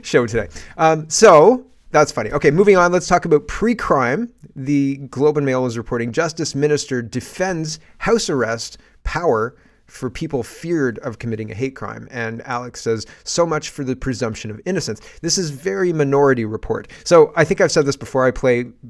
show today. So that's funny. Okay, moving on. Let's talk about PreCrime. The Globe and Mail is reporting Justice Minister defends house arrest power for people feared of committing a hate crime. And Alex says, so much for the presumption of innocence. This is very Minority Report. So I think I've said this before. I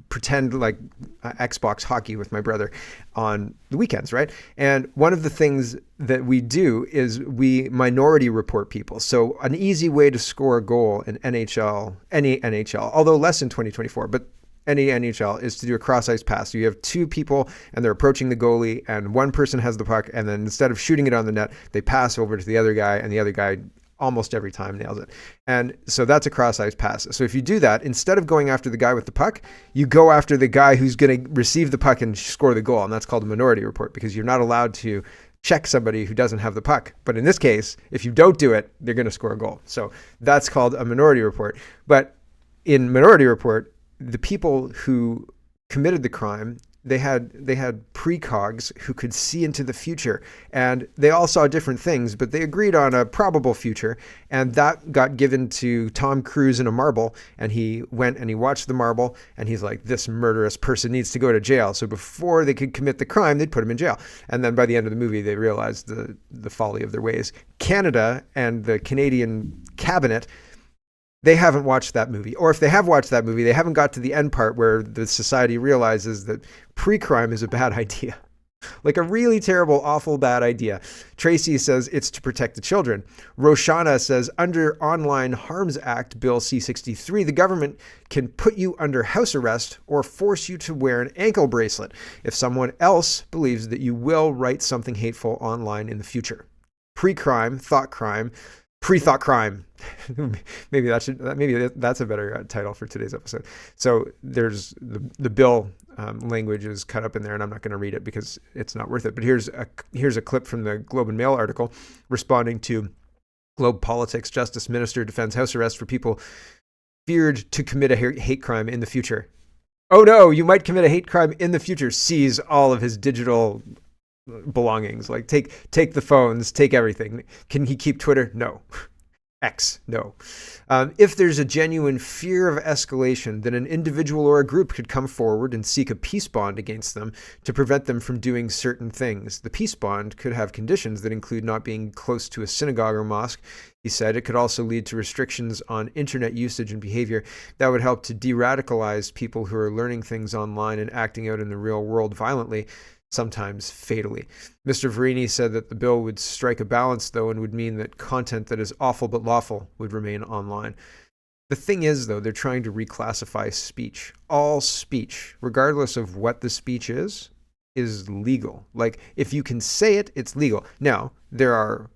pretend like Xbox hockey with my brother on the weekends, right? And one of the things that we do is we Minority Report people. So an easy way to score a goal in NHL, any NHL, although less in 2024, but any NHL, is to do a cross-ice pass. So you have two people and they're approaching the goalie and one person has the puck, and then instead of shooting it on the net, they pass over to the other guy, and the other guy almost every time nails it. And so that's a cross-ice pass. So if you do that, instead of going after the guy with the puck, you go after the guy who's going to receive the puck and score the goal. And that's called a Minority Report, because you're not allowed to check somebody who doesn't have the puck. But in this case, if you don't do it, they're going to score a goal. So that's called a Minority Report. But in Minority Report, the people who committed the crime, they had precogs who could see into the future, and they all saw different things, but they agreed on a probable future, and that got given to Tom Cruise in a marble, and he went and he watched the marble, and he's like, this murderous person needs to go to jail. So before they could commit the crime, they'd put him in jail. And then by the end of the movie, they realized the folly of their ways. Canada and the Canadian cabinet, they haven't watched that movie. Or if they have watched that movie, they haven't got to the end part where the society realizes that PreCrime is a bad idea. Like a really terrible, awful, bad idea. Tracy says it's to protect the children. Roshana says, under Online Harms Act, Bill C-63, the government can put you under house arrest or force you to wear an ankle bracelet if someone else believes that you will write something hateful online in the future. PreCrime, thought crime, pre-thought crime. Maybe that's a better title for today's episode. So there's the bill language is cut up in there, and I'm not going to read it because it's not worth it. But here's a clip from the Globe and Mail article responding to Globe Politics. Justice Minister defends house arrest for people feared to commit a hate crime in the future. Oh no, you might commit a hate crime in the future. Seize all of his digital belongings. Like take the phones, take everything. Can he keep Twitter? No. X, no. If there's a genuine fear of escalation, then an individual or a group could come forward and seek a peace bond against them to prevent them from doing certain things. The peace bond could have conditions that include not being close to a synagogue or mosque. He said it could also lead to restrictions on internet usage and behavior that would help to de-radicalize people who are learning things online and acting out in the real world violently, sometimes fatally. Mr. Verini said that the bill would strike a balance, though, and would mean that content that is awful but lawful would remain online. The thing is, though, they're trying to reclassify speech. All speech, regardless of what the speech is legal. Like, if you can say it, it's legal. Now, there are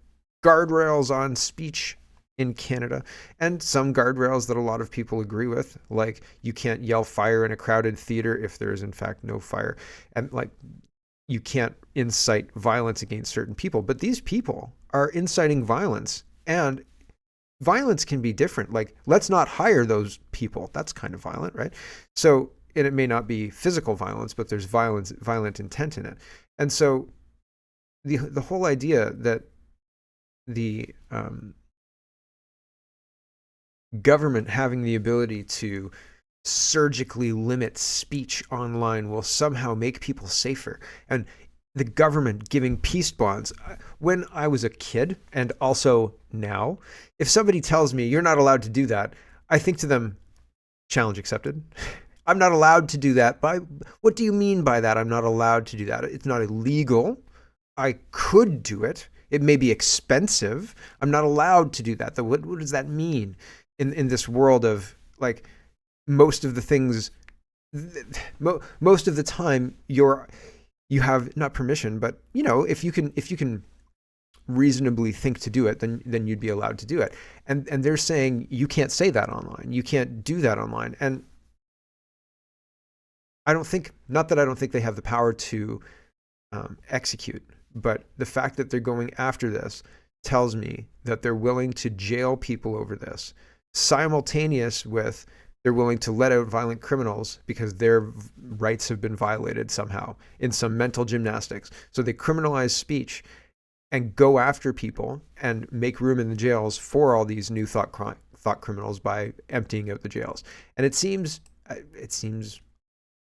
guardrails on speech in Canada, and some guardrails that a lot of people agree with, like you can't yell fire in a crowded theater if there is in fact no fire, and like you can't incite violence against certain people. But these people are inciting violence, and violence can be different. Like, let's not hire those people. That's kind of violent, right? So, and it may not be physical violence, but there's violent intent in it. And so the whole idea that the government having the ability to surgically limit speech online will somehow make people safer, and the government giving peace bonds. When I was a kid, and also now, if somebody tells me you're not allowed to do that, I think to them, challenge accepted. I'm not allowed to do that. What do you mean by that? I'm not allowed to do that. It's not illegal. I could do it. It may be expensive. I'm not allowed to do that. What does that mean in this world of, like, most of the things, most of the time you have not permission, but if you can reasonably think to do it, then you'd be allowed to do it. And they're saying you can't say that online. You can't do that online. And not that I don't think they have the power to execute, but the fact that they're going after this tells me that they're willing to jail people over this, simultaneous with they're willing to let out violent criminals because their rights have been violated somehow in some mental gymnastics. So they criminalize speech and go after people and make room in the jails for all these new thought thought criminals by emptying out the jails. And it seems,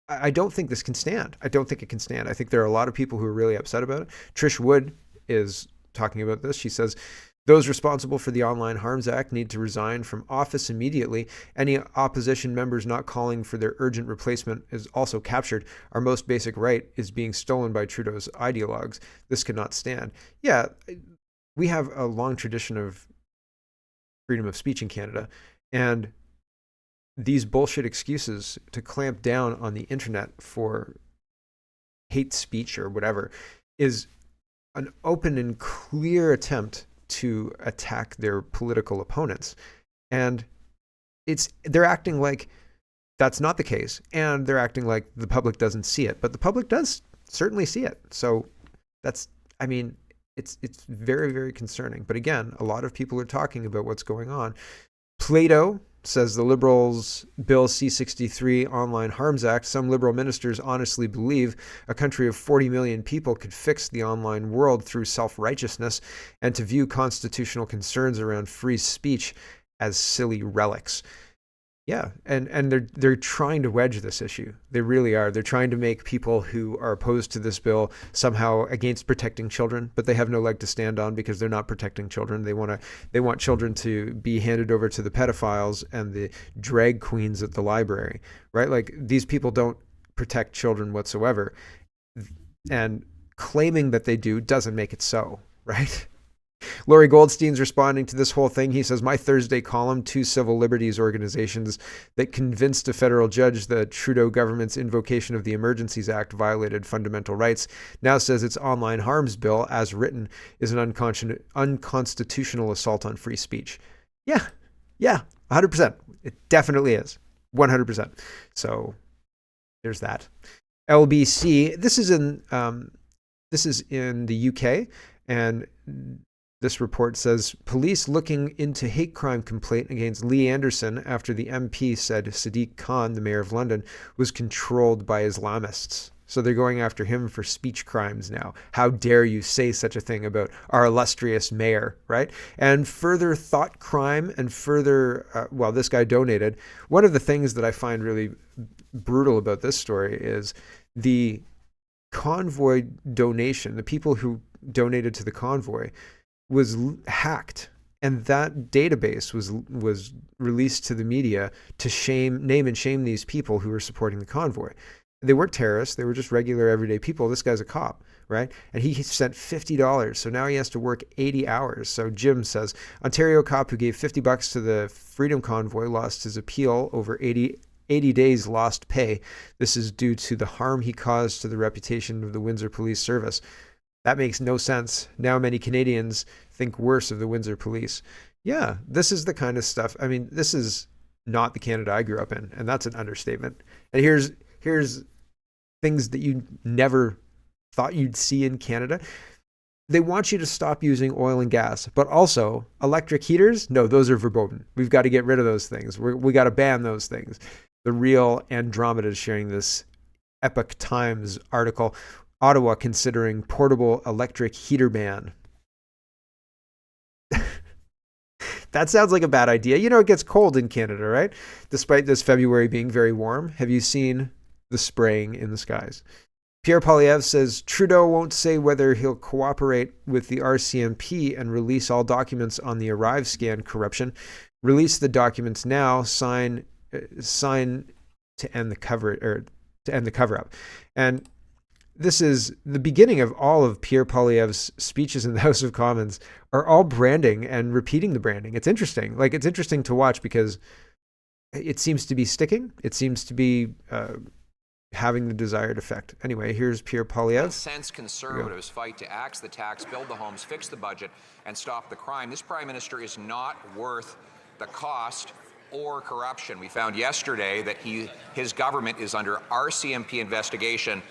I don't think this can stand. I don't think it can stand. I think there are a lot of people who are really upset about it. Trish Wood is talking about this. She says, those responsible for the Online Harms Act need to resign from office immediately. Any opposition members not calling for their urgent replacement is also captured. Our most basic right is being stolen by Trudeau's ideologues. This cannot stand. Yeah, we have a long tradition of freedom of speech in Canada, and these bullshit excuses to clamp down on the internet for hate speech or whatever is an open and clear attempt to attack their political opponents. And they're acting like that's not the case, and they're acting like the public doesn't see it, but the public does certainly see it. So it's very, very concerning. But again, a lot of people are talking about what's going on. Plato says the Liberals' Bill C-63 Online Harms Act, some Liberal ministers honestly believe a country of 40 million people could fix the online world through self-righteousness, and to view constitutional concerns around free speech as silly relics. Yeah, and they're trying to wedge this issue. They really are. They're trying to make people who are opposed to this bill somehow against protecting children, but they have no leg to stand on because they're not protecting children. They want children to be handed over to the pedophiles and the drag queens at the library, right? Like, these people don't protect children whatsoever, and claiming that they do doesn't make it so, right? Laurie Goldstein's responding to this whole thing. He says, my Thursday column, two civil liberties organizations that convinced a federal judge the Trudeau government's invocation of the Emergencies Act violated fundamental rights, now says its online harms bill, as written, is an unconstitutional assault on free speech. Yeah, 100%. It definitely is. 100%. So there's that. LBC, this is in the UK, and this report says, police looking into hate crime complaint against Lee Anderson after the MP said Sadiq Khan, the mayor of London, was controlled by Islamists. So they're going after him for speech crimes now. How dare you say such a thing about our illustrious mayor, right? And further thought crime and further, this guy donated. One of the things that I find really brutal about this story is the convoy donation. The people who donated to the convoy was hacked, and that database was released to the media to name and shame these people who were supporting the convoy. They weren't terrorists. They were just regular, everyday people. This guy's a cop, right? And he sent $50. So now he has to work 80 hours. So Jim says, Ontario cop who gave $50 to the Freedom Convoy lost his appeal over 80 days lost pay. This is due to the harm he caused to the reputation of the Windsor Police Service. That makes no sense. Now many Canadians think worse of the Windsor Police. Yeah, this is the kind of stuff. I mean, this is not the Canada I grew up in, and that's an understatement. And here's things that you never thought you'd see in Canada. They want you to stop using oil and gas, but also electric heaters. No, those are verboten. We've got to get rid of those things. We got to ban those things. The real Andromeda is sharing this Epoch Times article. Ottawa considering portable electric heater ban. That sounds like a bad idea. You know, it gets cold in Canada, right? Despite this February being very warm. Have you seen the spraying in the skies? Pierre Poilievre says Trudeau won't say whether he'll cooperate with the RCMP and release all documents on the ArriveCAN corruption. Release the documents now. Sign to end the cover-up. And this is the beginning of all of Pierre Poilievre's speeches in the House of Commons are all branding and repeating the branding. It's interesting. Like, it's interesting to watch because it seems to be sticking. It seems to be having the desired effect. Anyway, here's Pierre Poilievre. Sense Conservatives fight to axe the tax, build the homes, fix the budget, and stop the crime. This Prime Minister is not worth the cost or corruption. We found yesterday that his government is under RCMP investigation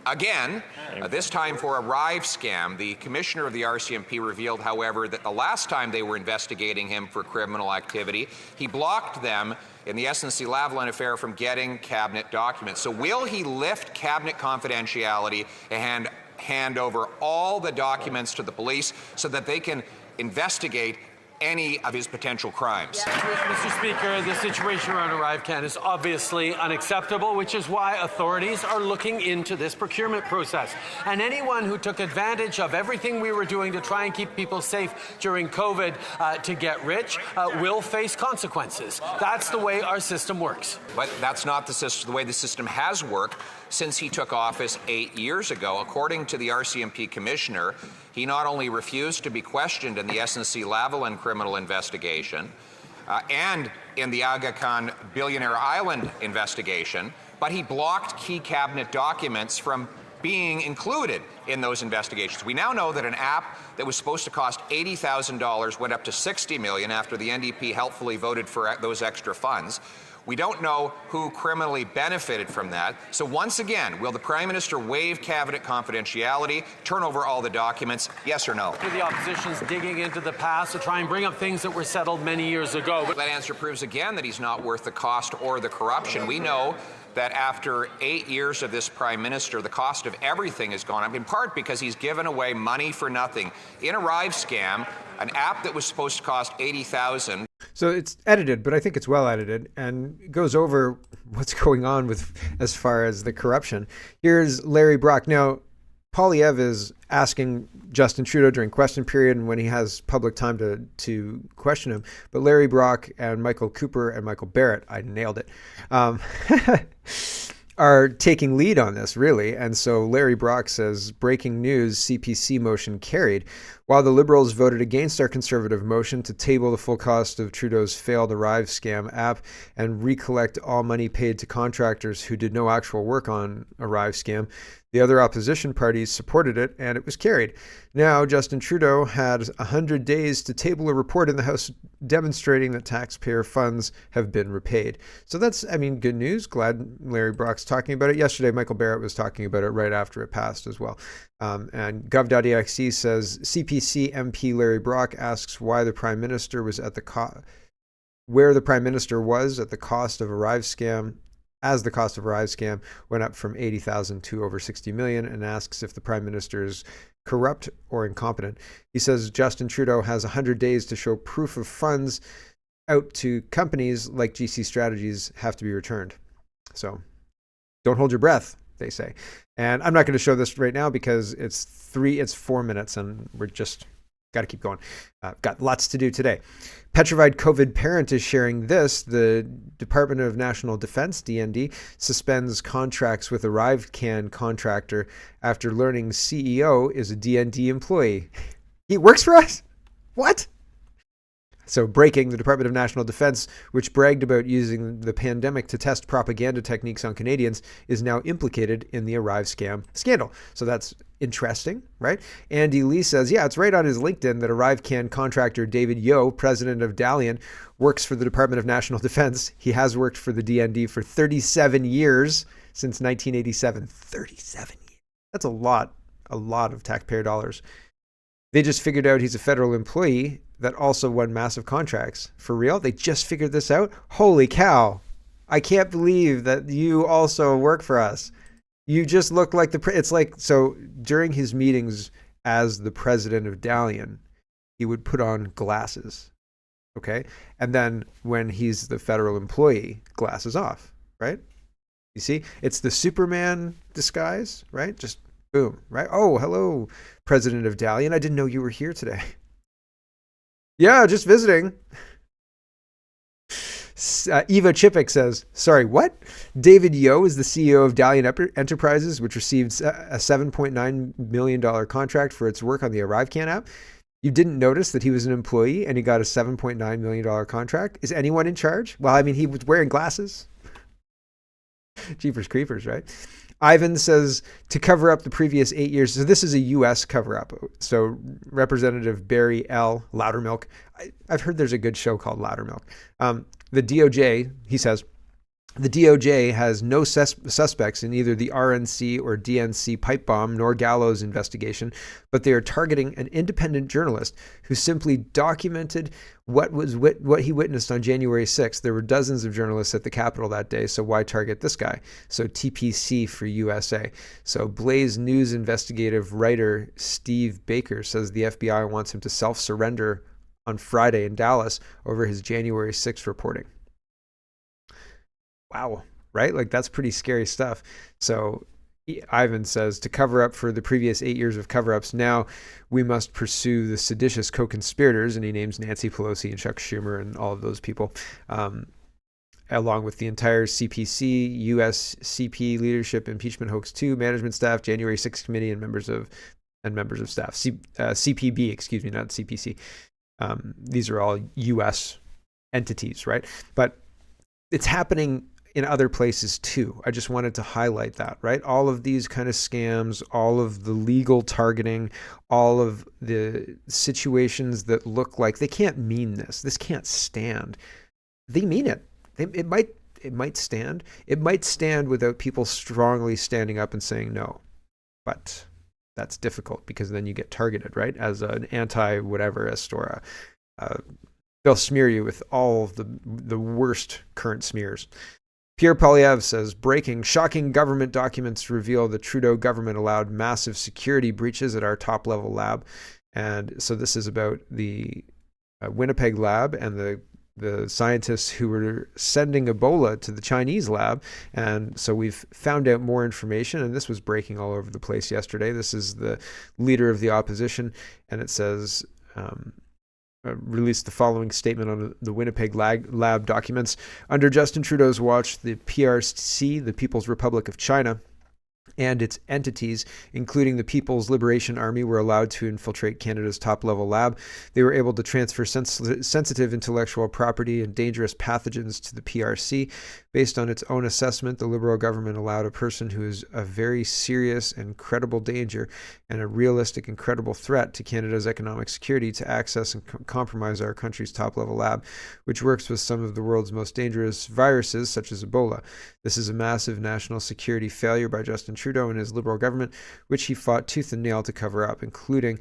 again, this time for ArriveCAN. The commissioner of the RCMP revealed, however, that the last time they were investigating him for criminal activity, he blocked them in the SNC-Lavalin affair from getting cabinet documents. So will he lift cabinet confidentiality and hand over all the documents to the police so that they can investigate any of his potential crimes. Mr. Speaker, the situation around ArriveCAN is obviously unacceptable, which is why authorities are looking into this procurement process. And anyone who took advantage of everything we were doing to try and keep people safe during COVID to get rich will face consequences. That's the way our system works. But that's not the way the system has worked since he took office 8 years ago. According to the RCMP commissioner, he not only refused to be questioned in the SNC-Lavalin criminal investigation and in the Aga Khan Billionaire Island investigation, but he blocked key cabinet documents from being included in those investigations. We now know that an app that was supposed to cost $80,000 went up to $60 million after the NDP helpfully voted for those extra funds. We don't know who criminally benefited from that. So once again, will the Prime Minister waive cabinet confidentiality, turn over all the documents, yes or no? The opposition's digging into the past to try and bring up things that were settled many years ago. That answer proves again that he's not worth the cost or the corruption. We know that after 8 years of this Prime Minister, the cost of everything has gone up, in part because he's given away money for nothing. In ArriveCAN, an app that was supposed to cost $80,000. So it's edited, but I think it's well edited and goes over what's going on with as far as the corruption. Here's Larry Brock. Now, Poilievre is asking Justin Trudeau during question period and when he has public time to question him. But Larry Brock and Michael Cooper and Michael Barrett, I nailed it, are taking lead on this, really. And so Larry Brock says, breaking news, CPC motion carried. While the Liberals voted against our Conservative motion to table the full cost of Trudeau's failed ArriveCAN app and recollect all money paid to contractors who did no actual work on ArriveCAN, the other opposition parties supported it and it was carried. Now, Justin Trudeau had 100 days to table a report in the House demonstrating that taxpayer funds have been repaid. So that's, good news. Glad Larry Brock's talking about it. Yesterday, Michael Barrett was talking about it right after it passed as well. And gov.exe says CPC MP Larry Brock asks why the Prime Minister was at where the Prime Minister was at the cost of ArriveCAN, as the cost of ArriveCAN went up from 80,000 to over 60 million, and asks if the Prime Minister is corrupt or incompetent. He says Justin Trudeau has 100 days to show proof of funds out to companies like GC Strategies have to be returned. So don't hold your breath, they say. And I'm not going to show this right now because it's 4 minutes and we're just got to keep going. Got lots to do today. Petrified COVID parent is sharing this. The Department of National Defense, DND, suspends contracts with ArriveCAN contractor after learning CEO is a DND employee. He works for us? What? So breaking, the Department of National Defense, which bragged about using the pandemic to test propaganda techniques on Canadians, is now implicated in the ArriveCAN scandal. So that's interesting, right? Andy Lee says, yeah, it's right on his LinkedIn that ArriveCAN contractor David Yeo, president of Dalian, works for the Department of National Defense. He has worked for the DND for 37 years since 1987. 37 years. That's a lot of taxpayer dollars. They just figured out he's a federal employee that also won massive contracts. For real? They just figured this out? Holy cow. I can't believe that you also work for us. You just look like it's like, so during his meetings as the president of Dalian, he would put on glasses. Okay. And then when he's the federal employee, glasses off, right? You see, it's the Superman disguise, right? Just boom, right? Oh, hello, president of Dalian. I didn't know you were here today. Yeah, just visiting. Eva Chippick says, sorry, what? David Yeo is the CEO of Dalian Enterprises, which received a $7.9 million contract for its work on the ArriveCAN app. You didn't notice that he was an employee and he got a $7.9 million contract? Is anyone in charge? Well, he was wearing glasses. Jeepers creepers, right? Ivan says to cover up the previous 8 years. So this is a U.S. cover-up. So Representative Barry L. Loudermilk. I've heard there's a good show called Loudermilk. The DOJ, he says, the DOJ has no suspects in either the RNC or DNC pipe bomb nor Gallows investigation, but they are targeting an independent journalist who simply documented what he witnessed on January 6th. There were dozens of journalists at the Capitol that day, so why target this guy? So TPC for USA. So Blaze News investigative writer Steve Baker says the FBI wants him to self-surrender on Friday in Dallas over his January 6th reporting. Wow, right? Like, that's pretty scary stuff. So Ivan says, to cover up for the previous 8 years of cover-ups, now we must pursue the seditious co-conspirators, and he names Nancy Pelosi and Chuck Schumer and all of those people, along with the entire CPC, U.S. CP leadership, impeachment hoax 2, management staff, January 6th committee, and members of staff. CPB, excuse me, not CPC. These are all U.S. entities, right? But it's happening in other places too. I just wanted to highlight that, right? All of these kind of scams, all of the legal targeting, all of the situations that look like they can't mean this. This can't stand. They mean it. It might stand. It might stand without people strongly standing up and saying no. But that's difficult because then you get targeted, right? As an anti-whateverist or they'll smear you with all of the worst current smears. Pierre Poilievre says, breaking, shocking government documents reveal the Trudeau government allowed massive security breaches at our top-level lab. And so this is about the Winnipeg lab and the scientists who were sending Ebola to the Chinese lab. And so we've found out more information, and this was breaking all over the place yesterday. This is the leader of the opposition, and it says... released the following statement on the Winnipeg lab documents. Under Justin Trudeau's watch, the PRC, the People's Republic of China, and its entities, including the People's Liberation Army, were allowed to infiltrate Canada's top-level lab. They were able to transfer sensitive intellectual property and dangerous pathogens to the PRC. Based on its own assessment, the Liberal government allowed a person who is a very serious and credible danger and a realistic and credible threat to Canada's economic security to access and compromise our country's top-level lab, which works with some of the world's most dangerous viruses, such as Ebola. This is a massive national security failure by Justin Trudeau and his Liberal government, which he fought tooth and nail to cover up, including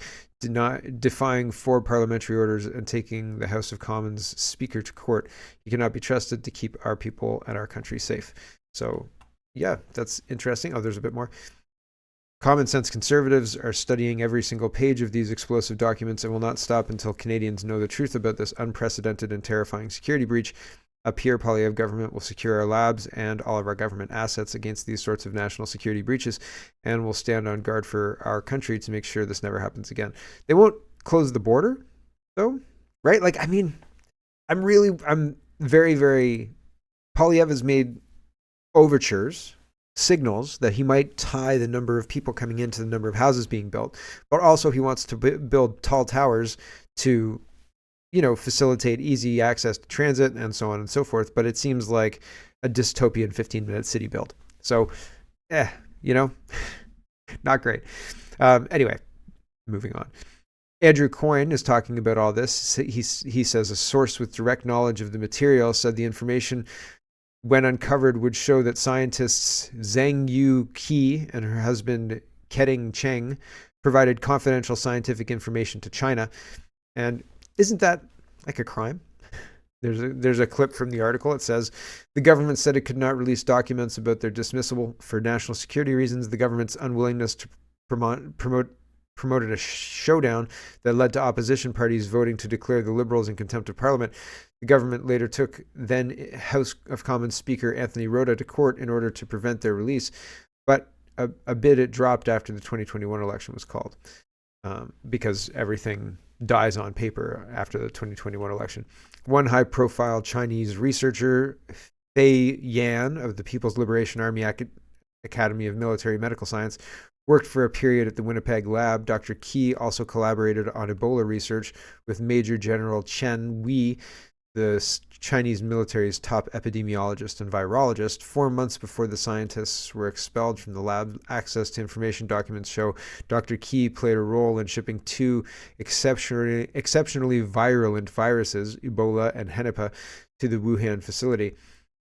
defying 4 parliamentary orders and taking the House of Commons Speaker to court. He cannot be trusted to keep our people and our country safe. So, yeah, that's interesting. Oh, there's a bit more. Common sense conservatives are studying every single page of these explosive documents and will not stop until Canadians know the truth about this unprecedented and terrifying security breach. A Pierre Poilievre government will secure our labs and all of our government assets against these sorts of national security breaches, and will stand on guard for our country to make sure this never happens again. They won't close the border, though, right? Like, I mean, I'm very, very... Poilievre has made overtures, signals that he might tie the number of people coming into the number of houses being built, but also he wants to build tall towers to, facilitate easy access to transit and so on and so forth. But it seems like a dystopian 15-minute city build. So, not great. Anyway, moving on. Andrew Coyne is talking about all this. He says a source with direct knowledge of the material said the information, when uncovered, would show that scientists Zhang Yu Qi and her husband Keding Cheng provided confidential scientific information to China. And isn't that like a crime? There's a clip from the article. It says, the government said it could not release documents about their dismissal for national security reasons. The government's unwillingness to promoted a showdown that led to opposition parties voting to declare the Liberals in contempt of Parliament. The government later took then House of Commons Speaker Anthony Rota to court in order to prevent their release. But a bid it dropped after the 2021 election was called, because everything dies on paper after the 2021 election. One high-profile Chinese researcher, Fei Yan of the People's Liberation Army Academy of Military Medical Science, worked for a period at the Winnipeg lab. Dr. Qi also collaborated on Ebola research with Major General Chen Wei, the Chinese military's top epidemiologist and virologist. 4 months before the scientists were expelled from the lab, access to information documents show Dr. Qi played a role in shipping 2 exceptionally virulent viruses, Ebola and Henipa, to the Wuhan facility.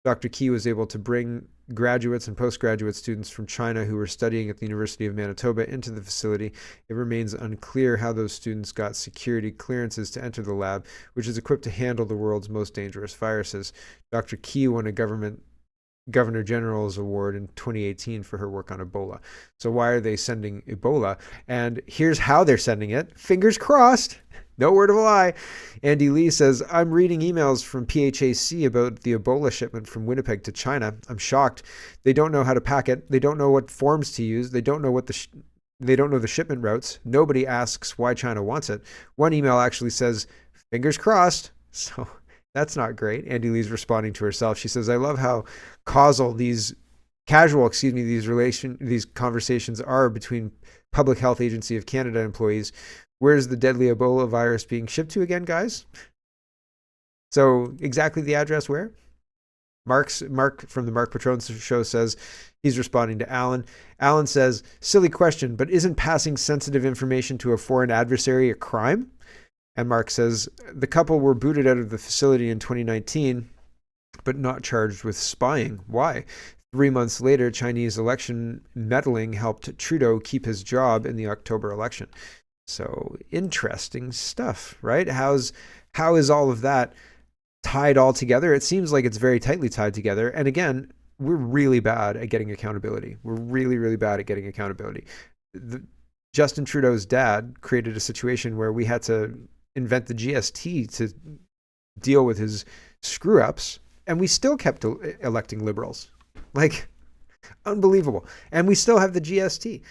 Dr. Qi was able to bring graduates and postgraduate students from China who were studying at the University of Manitoba into the facility. It remains unclear how those students got security clearances to enter the lab, which is equipped to handle the world's most dangerous viruses. Dr. Qi won a Governor General's Award in 2018 for her work on Ebola. So why are they sending Ebola? And here's how they're sending it. Fingers crossed. No word of a lie. Andy Lee says, I'm reading emails from PHAC about the Ebola shipment from Winnipeg to China. I'm shocked. They don't know how to pack it. They don't know what forms to use. They don't know what they don't know the shipment routes. Nobody asks why China wants it. One email actually says, fingers crossed. So that's not great. Andy Lee's responding to herself. She says, I love how these conversations are between Public Health Agency of Canada employees. Where's the deadly Ebola virus being shipped to again, guys? So exactly the address where? Mark from the Mark Patron show says he's responding to Alan. Alan says, silly question, but isn't passing sensitive information to a foreign adversary a crime? And Mark says, the couple were booted out of the facility in 2019, but not charged with spying. Why? 3 months later, Chinese election meddling helped Trudeau keep his job in the October election. So interesting stuff, right? How is all of that tied all together? It seems like it's very tightly tied together. And again, we're really bad at getting accountability. We're really, really bad at getting accountability. Justin Trudeau's dad created a situation where we had to invent the GST to deal with his screw-ups, and we still kept electing Liberals. Like, unbelievable. And we still have the GST.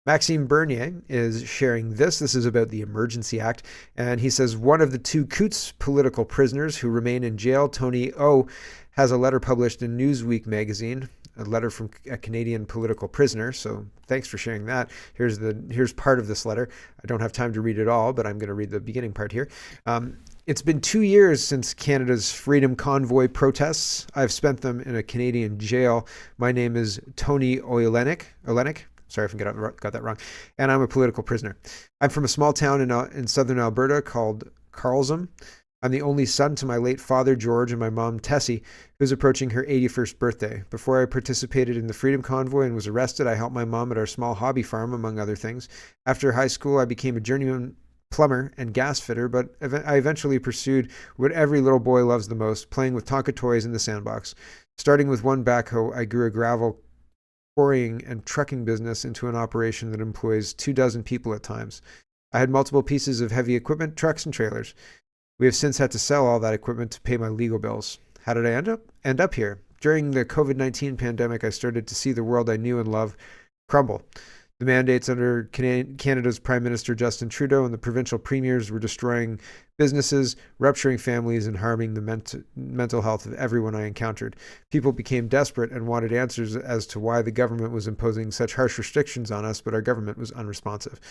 Maxime Bernier is sharing this. This is about the Emergency Act. And he says, one of the two Coutts political prisoners who remain in jail, Tony O, has a letter published in Newsweek magazine, a letter from a Canadian political prisoner. So thanks for sharing that. Here's part of this letter. I don't have time to read it all, but I'm going to read the beginning part here. It's been 2 years since Canada's Freedom Convoy protests. I've spent them in a Canadian jail. My name is Tony Olenek. Sorry if I got that wrong. And I'm a political prisoner. I'm from a small town in southern Alberta called Carlsum. I'm the only son to my late father, George, and my mom, Tessie, who's approaching her 81st birthday. Before I participated in the Freedom Convoy and was arrested, I helped my mom at our small hobby farm, among other things. After high school, I became a journeyman plumber and gas fitter, but I eventually pursued what every little boy loves the most, playing with Tonka toys in the sandbox. Starting with one backhoe, I grew a gravel quarrying and trucking business into an operation that employs 24 people at times. I had multiple pieces of heavy equipment, trucks, and trailers. We have since had to sell all that equipment to pay my legal bills. How did I end up here? During the COVID-19 pandemic, I started to see the world I knew and loved crumble. The mandates under Canada's Prime Minister Justin Trudeau and the provincial premiers were destroying businesses, rupturing families, and harming the mental health of everyone I encountered. People became desperate and wanted answers as to why the government was imposing such harsh restrictions on us, but our government was unresponsive.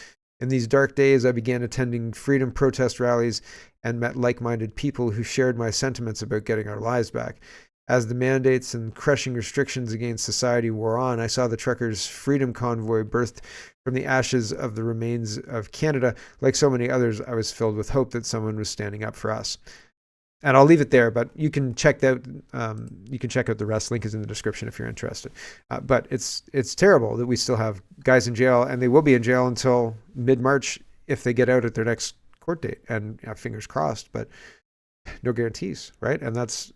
In these dark days, I began attending freedom protest rallies and met like-minded people who shared my sentiments about getting our lives back. As the mandates and crushing restrictions against society wore on, I saw the truckers' freedom convoy birthed from the ashes of the remains of Canada. Like so many others, I was filled with hope that someone was standing up for us. And I'll leave it there, but you can check out the rest. Link is in the description if you're interested. But it's terrible that we still have guys in jail, and they will be in jail until mid-March if they get out at their next court date. And fingers crossed, but no guarantees, right? And that's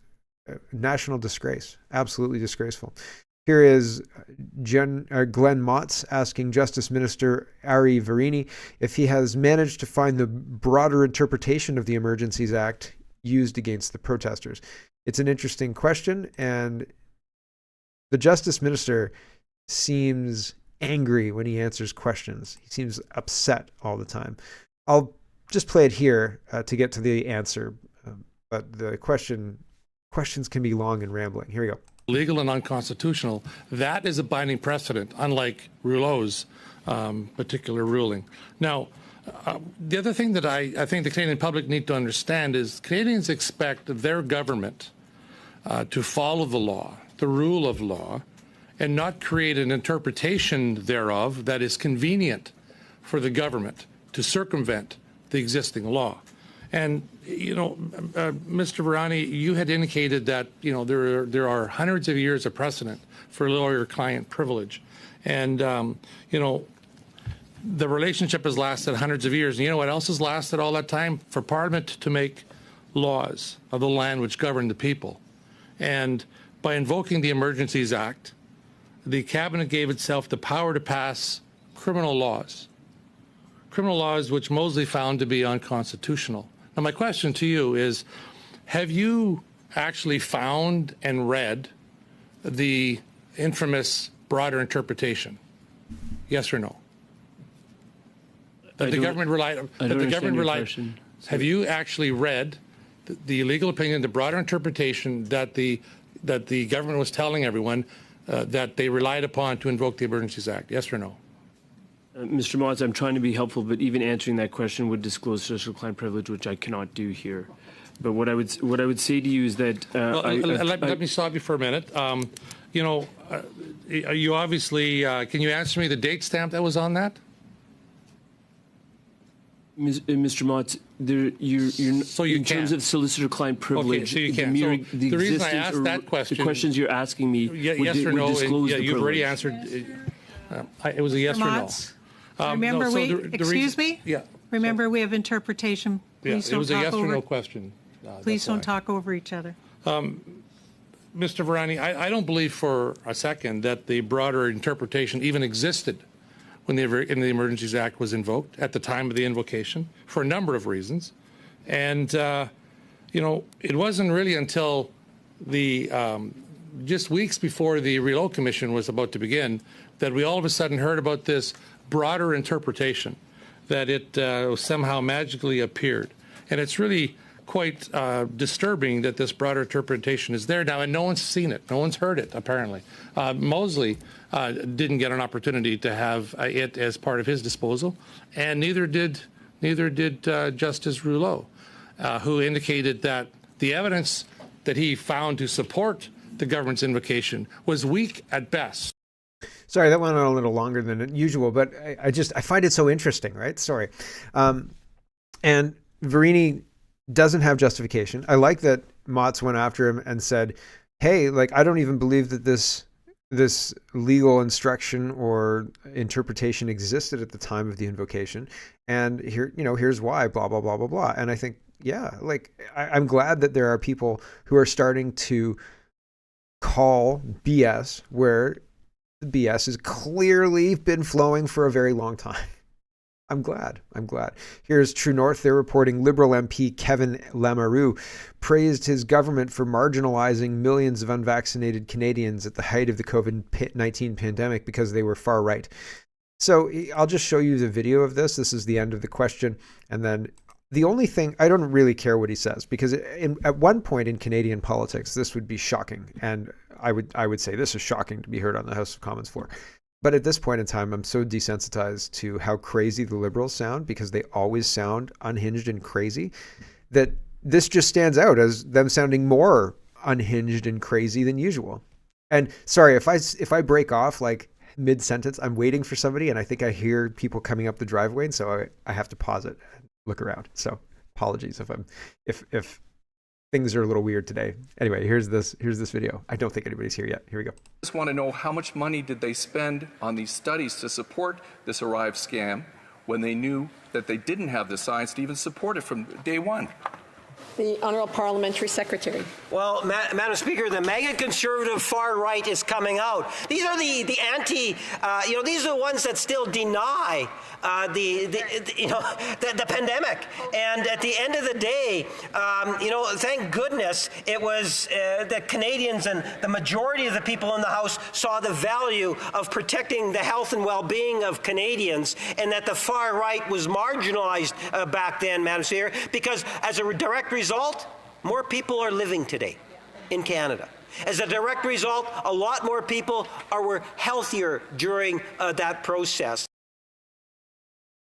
national disgrace, absolutely disgraceful. Here is Glenn Motz asking Justice Minister Ari Verini if he has managed to find the broader interpretation of the Emergencies Act used against the protesters. It's an interesting question, and the Justice Minister seems angry when he answers questions. He seems upset all the time. I'll just play it here to get to the answer, but the questions can be long and rambling. Here we go. Legal and unconstitutional. That is a binding precedent, unlike Rouleau's particular ruling. Now, the other thing that I think the Canadian public need to understand is Canadians expect their government to follow the law, the rule of law, and not create an interpretation thereof that is convenient for the government to circumvent the existing law. And, Mr. Virani, you had indicated that, there are hundreds of years of precedent for lawyer-client privilege. And, the relationship has lasted hundreds of years. And you know what else has lasted all that time? For Parliament to make laws of the land which govern the people. And by invoking the Emergencies Act, the Cabinet gave itself the power to pass criminal laws. criminal laws which Mosley found to be unconstitutional. Now, my question to you is, have you actually found and read the infamous broader interpretation? Yes or no? That the government relied on. That the government relied. Have you actually read the legal opinion, the broader interpretation that the government was telling everyone that they relied upon to invoke the Emergencies Act? Yes or no? Mr. Motz, I'm trying to be helpful, but even answering that question would disclose social-client privilege, which I cannot do here. But what I would say to you is that let me stop you for a minute. You obviously can you answer me the date stamp that was on that? Mr. Motz, in terms of solicitor-client privilege, okay, so you can't. The reason I asked that question, the questions you're asking me, yes or no, you've already answered. It was a yes or no. Remember, Yeah. Remember, we have interpretation. Please it was a yes or no over, question. please don't talk over each other. Mr. Varani, I don't believe for a second that the broader interpretation even existed when the Emergencies Act was invoked at the time of the invocation for a number of reasons. And, it wasn't really until just weeks before the Reload Commission was about to begin that we all of a sudden heard about this broader interpretation, that it somehow magically appeared. And it's really quite disturbing that this broader interpretation is there now, and no one's seen it. No one's heard it, apparently. Mosley didn't get an opportunity to have it as part of his disposal, and neither did Justice Rouleau, who indicated that the evidence that he found to support the government's invocation was weak at best. Sorry, that went on a little longer than usual, but I find it so interesting, right? Sorry. And Verini doesn't have justification. I like that Motz went after him and said, hey, I don't even believe that this legal instruction or interpretation existed at the time of the invocation. And here's why, blah, blah, blah, blah, blah. And I think, yeah, I'm glad that there are people who are starting to call BS where the BS has clearly been flowing for a very long time. I'm glad. Here's True North. They're reporting Liberal MP Kevin Lamoureux praised his government for marginalizing millions of unvaccinated Canadians at the height of the COVID-19 pandemic because they were far right. So I'll just show you the video of this. This is the end of the question. And then the only thing, I don't really care what he says, because at one point in Canadian politics, this would be shocking. And I would say this is shocking to be heard on the House of Commons floor. But at this point in time, I'm so desensitized to how crazy the Liberals sound, because they always sound unhinged and crazy, that this just stands out as them sounding more unhinged and crazy than usual. And sorry, if I break off mid-sentence, I'm waiting for somebody and I think I hear people coming up the driveway, and so I have to pause it and look around. So apologies if things are a little weird today. Anyway, here's this video. I don't think anybody's here yet. Here we go. Just want to know, how much money did they spend on these studies to support this Arrive scam when they knew that they didn't have the science to even support it from day one? The Honourable Parliamentary Secretary. Well, Madam Speaker, the mega conservative far right is coming out. These are the anti, these are the ones that still deny the pandemic. And at the end of the day, thank goodness it was that Canadians and the majority of the people in the House saw the value of protecting the health and well-being of Canadians, and that the far right was marginalized back then, Madam Speaker, because as a direct result, more people are living today in Canada. As a direct result, a lot more people were healthier during that process.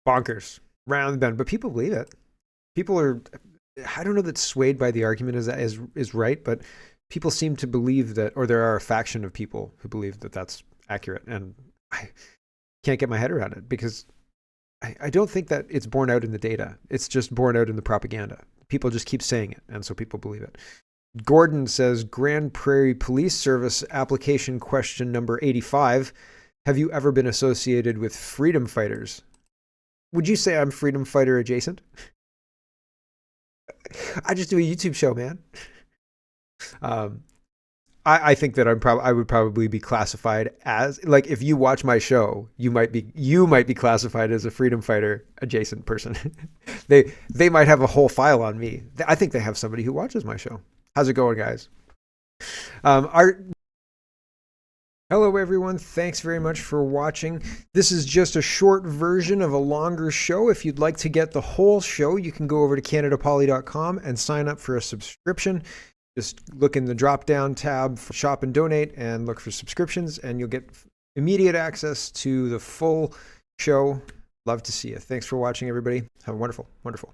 Bonkers, round the bend, but people believe it. People are, I don't know that swayed by the argument is right, but people seem to believe that, or there are a faction of people who believe that that's accurate, and I can't get my head around it, because I don't think that it's borne out in the data. It's just borne out in the propaganda. People just keep saying it, and so people believe it. Gordon says, Grand Prairie Police Service application question number 85. Have you ever been associated with freedom fighters? Would you say I'm freedom fighter adjacent? I just do a YouTube show, man. I think that I would probably be classified as, like, if you watch my show, you might be classified as a freedom fighter adjacent person. They might have a whole file on me. I think they have somebody who watches my show. How's it going, guys? Hello, everyone. Thanks very much for watching. This is just a short version of a longer show. If you'd like to get the whole show, you can go over to CanadaPoly.com and sign up for a subscription. Just look in the drop-down tab for Shop and Donate and look for subscriptions, and you'll get immediate access to the full show. Love to see you. Thanks for watching, everybody. Have a wonderful, wonderful